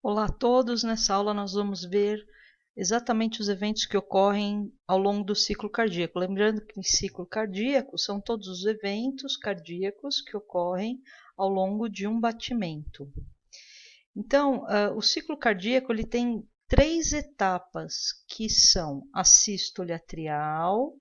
Olá a todos, nessa aula nós vamos ver exatamente os eventos que ocorrem ao longo do ciclo cardíaco. Lembrando que em ciclo cardíaco são todos os eventos cardíacos que ocorrem ao longo de um batimento. Então, o ciclo cardíaco ele tem três etapas, que são a sístole atrial,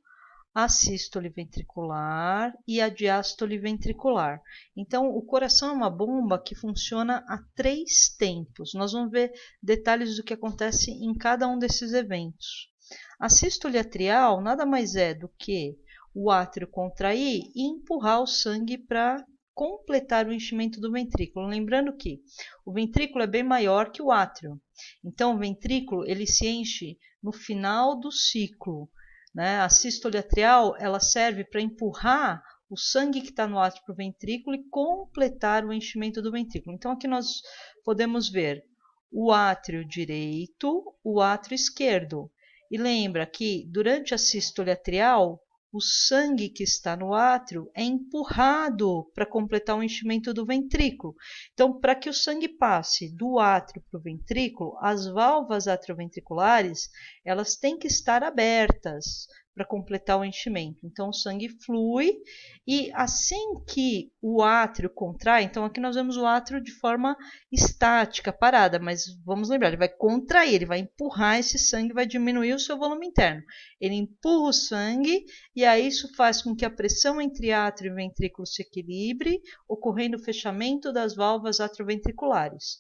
a sístole ventricular e a diástole ventricular. Então, o coração é uma bomba que funciona a três tempos. Nós vamos ver detalhes do que acontece em cada um desses eventos. A sístole atrial nada mais é do que o átrio contrair e empurrar o sangue para completar o enchimento do ventrículo. Lembrando que o ventrículo é bem maior que o átrio. Então, o ventrículo ele se enche no final do ciclo. A sístole atrial ela serve para empurrar o sangue que está no átrio para o ventrículo e completar o enchimento do ventrículo. Então, aqui nós podemos ver o átrio direito, o átrio esquerdo. E lembra que durante a sístole atrial, o sangue que está no átrio é empurrado para completar o enchimento do ventrículo. Então, para que o sangue passe do átrio para o ventrículo, as válvulas atrioventriculares elas têm que estar abertas para completar o enchimento. Então, o sangue flui e assim que o átrio contrai, então aqui nós vemos o átrio de forma estática, parada, mas vamos lembrar, ele vai contrair, ele vai empurrar esse sangue, vai diminuir o seu volume interno. Ele empurra o sangue e aí isso faz com que a pressão entre átrio e ventrículo se equilibre, ocorrendo o fechamento das válvulas atrioventriculares.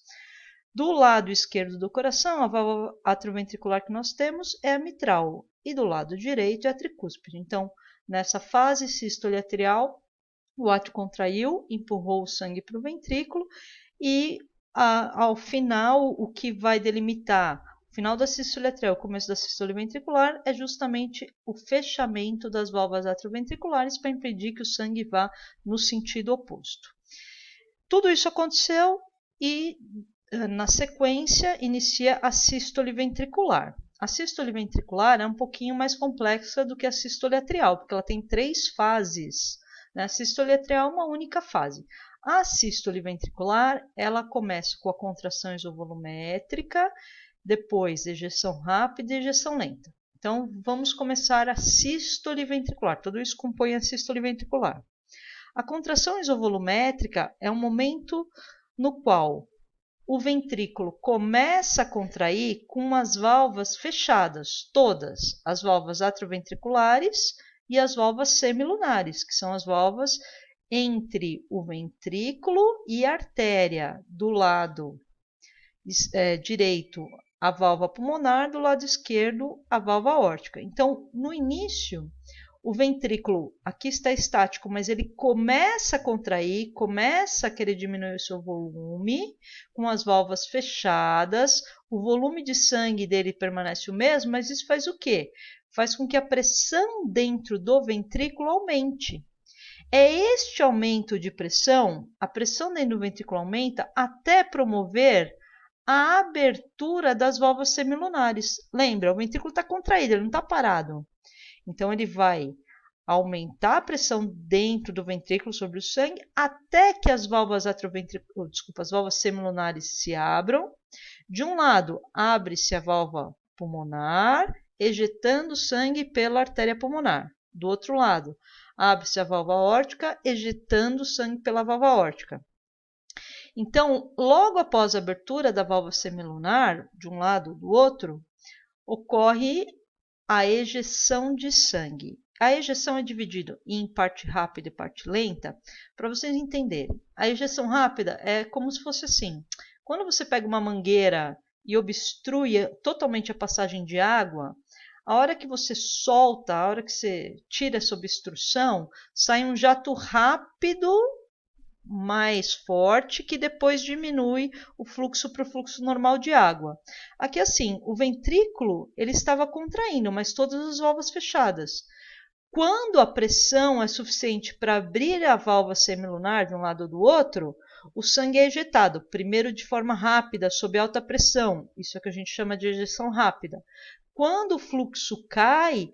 Do lado esquerdo do coração, a válvula atrioventricular que nós temos é a mitral e do lado direito é a tricúspide. Então, nessa fase sístole atrial, o átrio contraiu, empurrou o sangue para o ventrículo e ao final, o que vai delimitar o final da sístole atrial e o começo da sístole ventricular é justamente o fechamento das válvulas atrioventriculares para impedir que o sangue vá no sentido oposto. Tudo isso aconteceu e na sequência, inicia a sístole ventricular. A sístole ventricular é um pouquinho mais complexa do que a sístole atrial, porque ela tem três fases. A sístole atrial é uma única fase. A sístole ventricular, ela começa com a contração isovolumétrica, depois ejeção rápida e ejeção lenta. Então, vamos começar a sístole ventricular. Tudo isso compõe a sístole ventricular. A contração isovolumétrica é um momento no qual o ventrículo começa a contrair com as válvulas fechadas, todas, as válvulas atrioventriculares e as válvulas semilunares, que são as válvulas entre o ventrículo e a artéria, do lado direito a válvula pulmonar, do lado esquerdo a válvula aórtica. Então, no início, o ventrículo aqui está estático, mas ele começa a contrair, começa a querer diminuir o seu volume, com as válvulas fechadas, o volume de sangue dele permanece o mesmo, mas isso faz o quê? Faz com que a pressão dentro do ventrículo aumente. É este aumento de pressão, a pressão dentro do ventrículo aumenta até promover a abertura das válvulas semilunares. Lembra, o ventrículo está contraído, ele não está parado. Então, ele vai aumentar a pressão dentro do ventrículo sobre o sangue até que as válvulas as válvulas semilunares se abram. De um lado, abre-se a válvula pulmonar, ejetando sangue pela artéria pulmonar. Do outro lado, abre-se a válvula aórtica, ejetando sangue pela válvula aórtica. Então, logo após a abertura da válvula semilunar, de um lado ou do outro, ocorre a ejeção de sangue. A ejeção é dividida em parte rápida e parte lenta, para vocês entenderem. A ejeção rápida é como se fosse assim. Quando você pega uma mangueira e obstrui totalmente a passagem de água, a hora que você solta, a hora que você tira essa obstrução, sai um jato rápido mais forte que depois diminui o fluxo para o fluxo normal de água. Aqui assim, o ventrículo ele estava contraindo, mas todas as válvulas fechadas. Quando a pressão é suficiente para abrir a válvula semilunar de um lado ou do outro, o sangue é ejetado, primeiro de forma rápida, sob alta pressão. Isso é o que a gente chama de ejeção rápida. Quando o fluxo cai,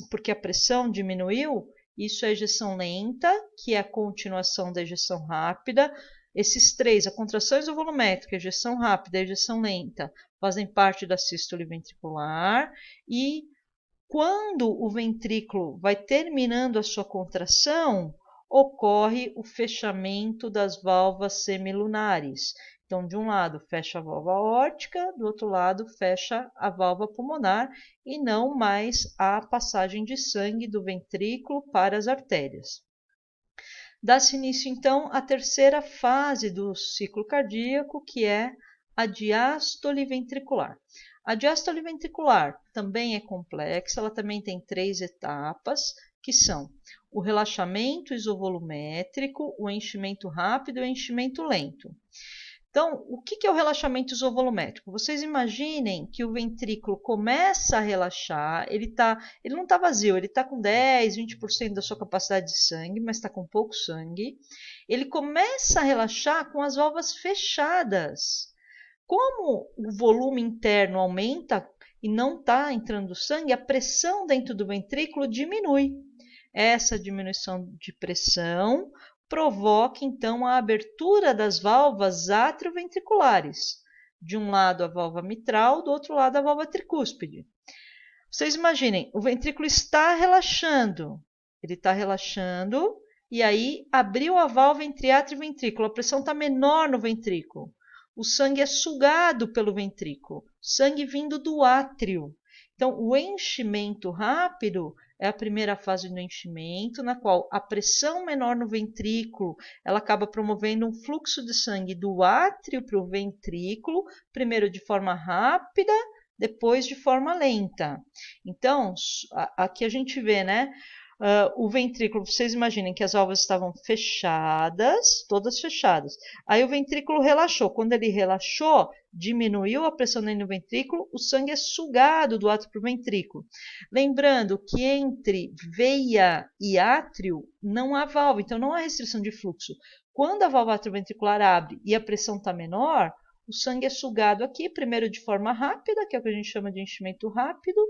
porque a pressão diminuiu, isso é ejeção lenta, que é a continuação da ejeção rápida. Esses três, a contração isovolumétrica, a ejeção rápida e a ejeção lenta, fazem parte da sístole ventricular e quando o ventrículo vai terminando a sua contração, ocorre o fechamento das válvulas semilunares. Então, de um lado fecha a válvula aórtica, do outro lado fecha a válvula pulmonar e não mais a passagem de sangue do ventrículo para as artérias. Dá-se início, então, à terceira fase do ciclo cardíaco, que é a diástole ventricular. A diástole ventricular também é complexa, ela também tem 3 etapas, que são o relaxamento isovolumétrico, o enchimento rápido e o enchimento lento. Então, o que é o relaxamento isovolumétrico? Vocês imaginem que o ventrículo começa a relaxar, ele não está vazio, ele está com 10, 20% da sua capacidade de sangue, mas está com pouco sangue. Ele começa a relaxar com as válvulas fechadas. Como o volume interno aumenta e não está entrando sangue, a pressão dentro do ventrículo diminui. Essa diminuição de pressão provoca, então, a abertura das válvulas atrioventriculares. De um lado a válvula mitral, do outro lado a válvula tricúspide. Vocês imaginem, o ventrículo está relaxando. Ele está relaxando e aí abriu a válvula entre átrio e ventrículo. A pressão está menor no ventrículo. O sangue é sugado pelo ventrículo. Sangue vindo do átrio. Então, o enchimento rápido é a primeira fase do enchimento, na qual a pressão menor no ventrículo, ela acaba promovendo um fluxo de sangue do átrio para o ventrículo, primeiro de forma rápida, depois de forma lenta. Então, aqui a gente vê, né? O ventrículo, vocês imaginem que as válvulas estavam fechadas, todas fechadas. Aí o ventrículo relaxou. Quando ele relaxou, diminuiu a pressão dentro do ventrículo, o sangue é sugado do átrio para o ventrículo. Lembrando que entre veia e átrio não há válvula, então não há restrição de fluxo. Quando a válvula atrioventricular abre e a pressão está menor, o sangue é sugado aqui, primeiro de forma rápida, que é o que a gente chama de enchimento rápido,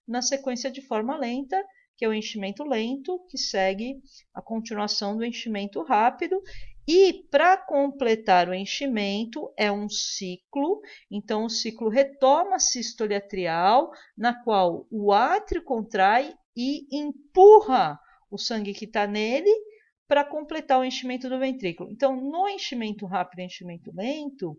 na sequência de forma lenta, que é o enchimento lento, que segue a continuação do enchimento rápido. E para completar o enchimento é um ciclo, então o ciclo retoma a sístole atrial, na qual o átrio contrai e empurra o sangue que está nele para completar o enchimento do ventrículo. Então, no enchimento rápido e enchimento lento,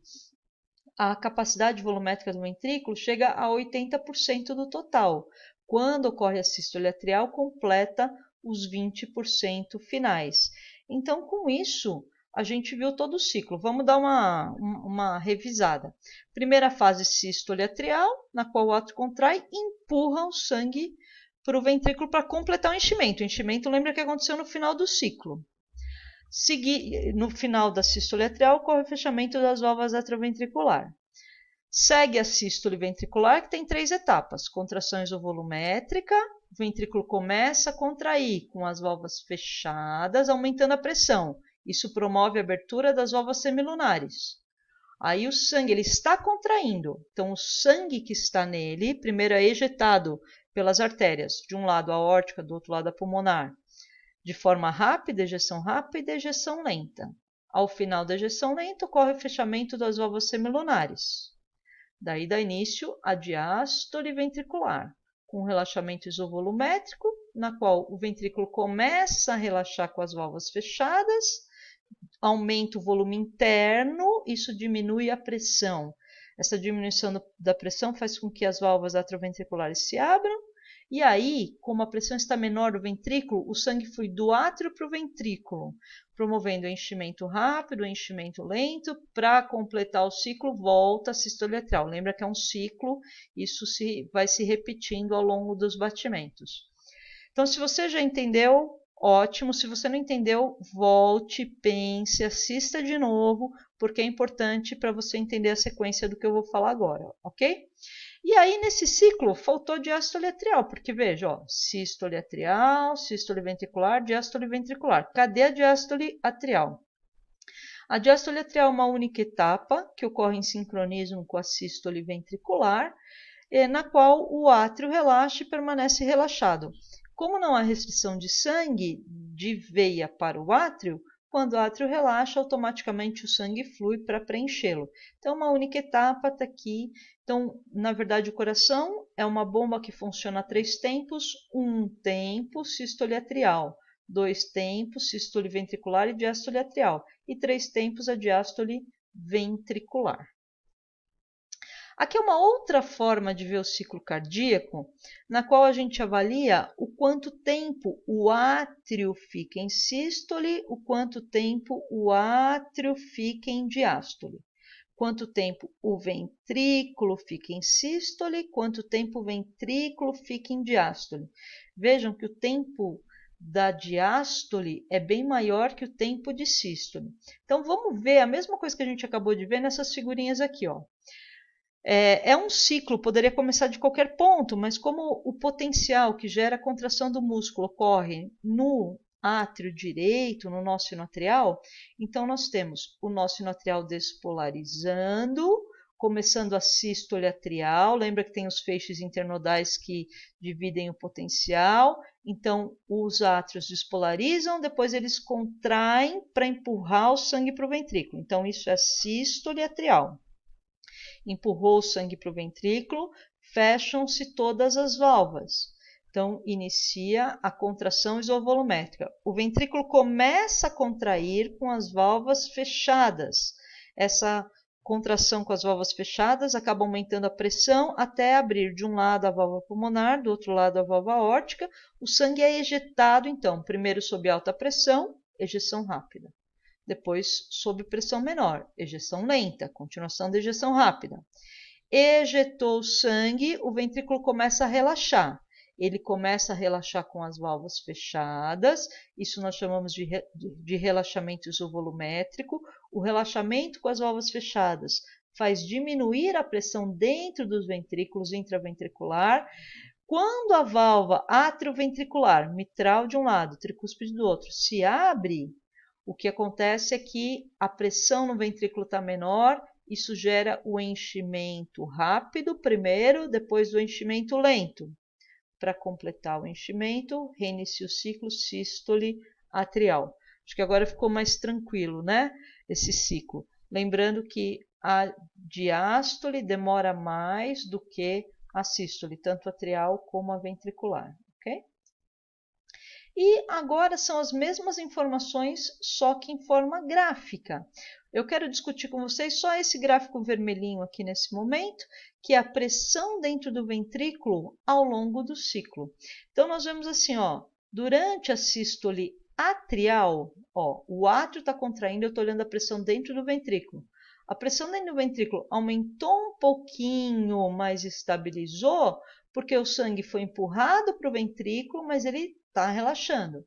a capacidade volumétrica do ventrículo chega a 80% do total. Quando ocorre a sístole atrial, completa os 20% finais. Então, com isso, a gente viu todo o ciclo. Vamos dar uma revisada. Primeira fase, sístole atrial, na qual o átrio contrai e empurra o sangue para o ventrículo para completar o enchimento. O enchimento, lembra que aconteceu no final do ciclo. No final da sístole atrial, ocorre o fechamento das válvulas atrioventricular. Segue a sístole ventricular, que tem 3 etapas. Contração isovolumétrica, o ventrículo começa a contrair com as válvulas fechadas, aumentando a pressão. Isso promove a abertura das válvulas semilunares. Aí o sangue ele está contraindo, então o sangue que está nele, primeiro é ejetado pelas artérias, de um lado a aórtica, do outro lado a pulmonar, de forma rápida, ejeção lenta. Ao final da ejeção lenta, ocorre o fechamento das válvulas semilunares. Daí dá início a diástole ventricular, com relaxamento isovolumétrico, na qual o ventrículo começa a relaxar com as válvulas fechadas, aumenta o volume interno, isso diminui a pressão. Essa diminuição da pressão faz com que as válvulas atrioventriculares se abram, e aí, como a pressão está menor do ventrículo, o sangue flui do átrio para o ventrículo, promovendo o enchimento rápido, o enchimento lento. Para completar o ciclo, volta a sístole atrial. Lembra que é um ciclo, isso vai se repetindo ao longo dos batimentos. Então, se você já entendeu, ótimo. Se você não entendeu, volte, pense, assista de novo, porque é importante para você entender a sequência do que eu vou falar agora, ok? E aí, nesse ciclo, faltou diástole atrial, porque veja, ó, sístole atrial, sístole ventricular, diástole ventricular. Cadê a diástole atrial? A diástole atrial é uma única etapa que ocorre em sincronismo com a sístole ventricular, na qual o átrio relaxa e permanece relaxado. Como não há restrição de sangue de veia para o átrio, Quando o átrio relaxa, automaticamente o sangue flui para preenchê-lo. Então, uma única etapa está aqui. Então, na verdade, o coração é uma bomba que funciona a 3 tempos: 1 tempo sístole atrial, 2 tempos sístole ventricular e diástole atrial, e 3 tempos a diástole ventricular. Aqui é uma outra forma de ver o ciclo cardíaco, na qual a gente avalia o quanto tempo o átrio fica em sístole, o quanto tempo o átrio fica em diástole. Quanto tempo o ventrículo fica em sístole, quanto tempo o ventrículo fica em diástole. Vejam que o tempo da diástole é bem maior que o tempo de sístole. Então, vamos ver a mesma coisa que a gente acabou de ver nessas figurinhas aqui, ó. É um ciclo, poderia começar de qualquer ponto, mas como o potencial que gera a contração do músculo ocorre no átrio direito, no nó sinoatrial, então nós temos o nó sinoatrial despolarizando, começando a sístole atrial, lembra que tem os feixes internodais que dividem o potencial, então os átrios despolarizam, depois eles contraem para empurrar o sangue para o ventrículo, então isso é sístole atrial. Empurrou o sangue para o ventrículo, fecham-se todas as válvulas. Então, inicia a contração isovolumétrica. O ventrículo começa a contrair com as válvulas fechadas. Essa contração com as válvulas fechadas acaba aumentando a pressão até abrir de um lado a válvula pulmonar, do outro lado a válvula aórtica. O sangue é ejetado, então, primeiro sob alta pressão, ejeção rápida. Depois, sob pressão menor, ejeção lenta, continuação da ejeção rápida. Ejetou o sangue, o ventrículo começa a relaxar. Ele começa a relaxar com as válvulas fechadas, isso nós chamamos de relaxamento isovolumétrico. O relaxamento com as válvulas fechadas faz diminuir a pressão dentro dos ventrículos intraventricular. Quando a válvula atrioventricular, mitral de um lado, tricúspide do outro, se abre, o que acontece é que a pressão no ventrículo está menor, isso gera o enchimento rápido primeiro, depois o enchimento lento. Para completar o enchimento, reinicia o ciclo sístole atrial. Acho que agora ficou mais tranquilo, né? Esse ciclo. Lembrando que a diástole demora mais do que a sístole, tanto atrial como a ventricular, ok? E agora são as mesmas informações, só que em forma gráfica. Eu quero discutir com vocês só esse gráfico vermelhinho aqui nesse momento, que é a pressão dentro do ventrículo ao longo do ciclo. Então, nós vemos assim, ó, durante a sístole atrial, ó, o átrio está contraindo, eu estou olhando a pressão dentro do ventrículo. A pressão dentro do ventrículo aumentou um pouquinho, mas estabilizou, porque o sangue foi empurrado para o ventrículo, mas ele está relaxando.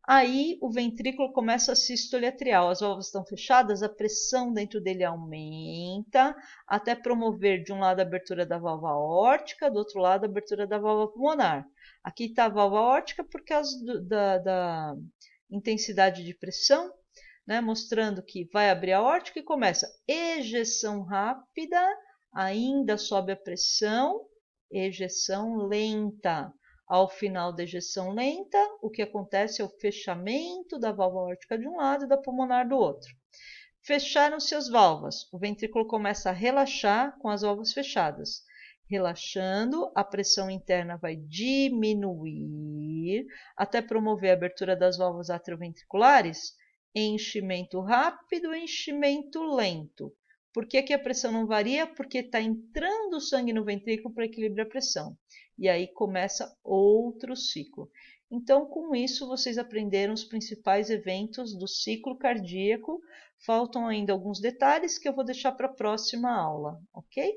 Aí o ventrículo começa a sístole atrial, as válvulas estão fechadas, a pressão dentro dele aumenta, até promover de um lado a abertura da válvula aórtica, do outro lado a abertura da válvula pulmonar. Aqui está a válvula aórtica por causa da intensidade de pressão, né, mostrando que vai abrir a aórtica e começa ejeção rápida, ainda sobe a pressão, ejeção lenta. Ao final da ejeção lenta, o que acontece é o fechamento da válvula aórtica de um lado e da pulmonar do outro. Fecharam-se as válvulas, o ventrículo começa a relaxar com as válvulas fechadas. Relaxando, a pressão interna vai diminuir até promover a abertura das válvulas atrioventriculares, enchimento rápido, enchimento lento. Por que a pressão não varia? Porque está entrando o sangue no ventrículo para equilibrar a pressão. E aí começa outro ciclo. Então, com isso, vocês aprenderam os principais eventos do ciclo cardíaco. Faltam ainda alguns detalhes que eu vou deixar para a próxima aula, ok?